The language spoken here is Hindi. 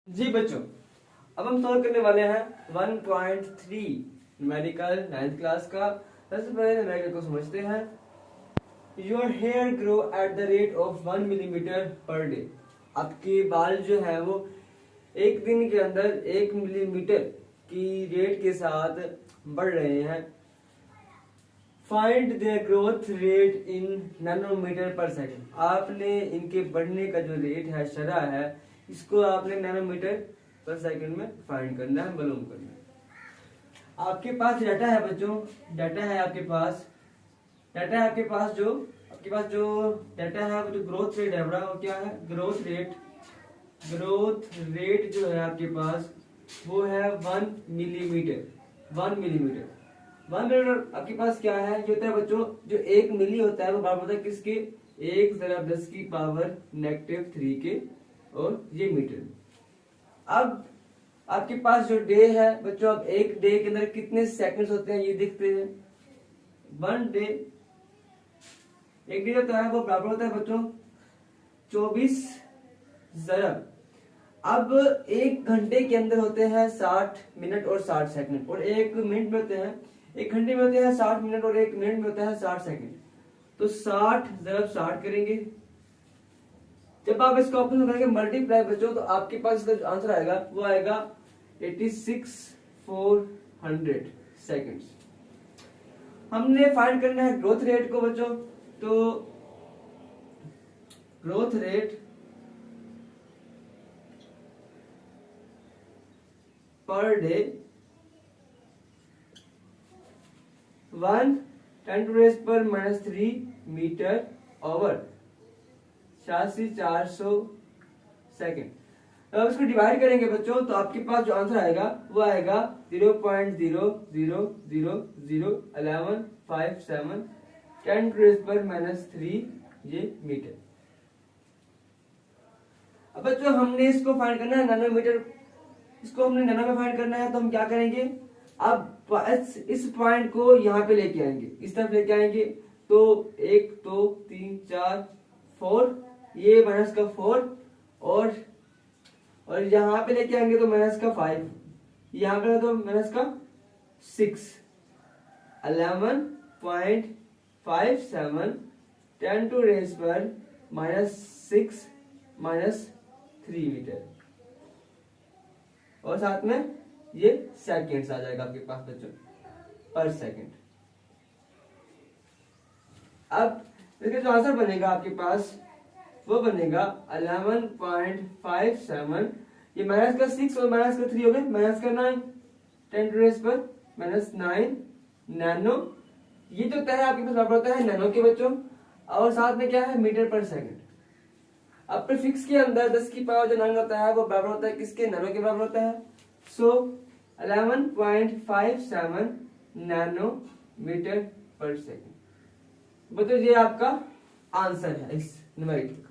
जी बच्चों, अब हम सॉल्व करने वाले हैं 1.3 न्यूमेरिकल 9th क्लास का। सबसे पहले न्यूमेरिकल को समझते हैं। Your hair grow at the rate of 1 millimetre per day. आपके बाल जो है वो एक दिन के अंदर 1 मिलीमीटर की रेट के साथ बढ़ रहे हैं। Find their growth rate in nanometre per second. आपने इनके बढ़ने का जो रेट है, शरह है, इसको आपने नैनोमीटर पर सेकंड में फाइंड करना है, मालूम करना है। आपके पास डाटा है बच्चों, डाटा है आपके पास, डाटा है आपके पास जो डाटा है वो जो ग्रोथ रेट है बड़ा, वो क्या है? ग्रोथ रेट जो है आपके पास वो है 1 मिलीमीटर। 1 मिलीमीटर आपके पास क्या है? ये होता है बच्चों, जो 1 मिली होता है वो बराबर होता है किसके? 1 × 10 की पावर -3 के, और ये मीटर। अब आपके पास जो डे है बच्चों, अब एक डे के अंदर कितने सेकंड्स होते हैं ये देखते हैं। 1 डे, एक डे होता है वो बराबर होता है बच्चों 24 ज़रब। अब 1 घंटे के अंदर होते हैं 60 मिनट और 60 सेकंड, और 1 मिनट में होते हैं, 1 घंटे में होते हैं 60 मिनट, और 1 मिनट में होता है 60 सेकंड। तो 60 × 60 करेंगे। जब आप इसका ऑप्शन करेंगे मल्टीप्लाई बच्चों, तो आपके पास इसका जो आंसर आएगा वो आएगा 86,400 सेकंड्स। हमने फाइंड करना है ग्रोथ रेट को बच्चों, तो growth rate per day 1 × 10⁻³ metre over 86,400 second. अब इसको डिवाइड करेंगे बच्चों, तो आपके पास जो आंसर आएगा वो आएगा 0.0001157 10⁻³ ये मीटर। अब बच्चों हमने इसको फाइंड करना है नैनोमीटर, इसको हमने नैनो में फाइंड करना है, तो हम क्या करेंगे? अब इस पॉइंट को यहाँ पे लेके आएंगे, इस तरफ लेके आएंगे, तो 1 2 3 4 4, ये -4, और यहाँ पे लेके आएंगे तो -5, यहाँ पे तो -6, 11.57 10⁻⁻6-3 मीटर, और साथ में ये सेकेंड्स आ जाएगा आपके पास बच्चों, पर सेकेंड। अब इसका जो आंसर बनेगा आपके पास वो बनेगा 11.57, ये -6 और -3 हो गए, -9, 10⁻⁻9 नैनो। ये जो है आपके पास बराबर होता है नैनो के बच्चों, और साथ में क्या है? मीटर पर सेकंड। अब प्रीफिक्स के अंदर 10 की पावर जो 9 होता है वो बराबर होता है किसके? नैनो के बराबर होता है। सो 11.57 नैनो मीटर पर सेकंड। मतलब ये आपका आंसर है इस न्यूमेरिकल का।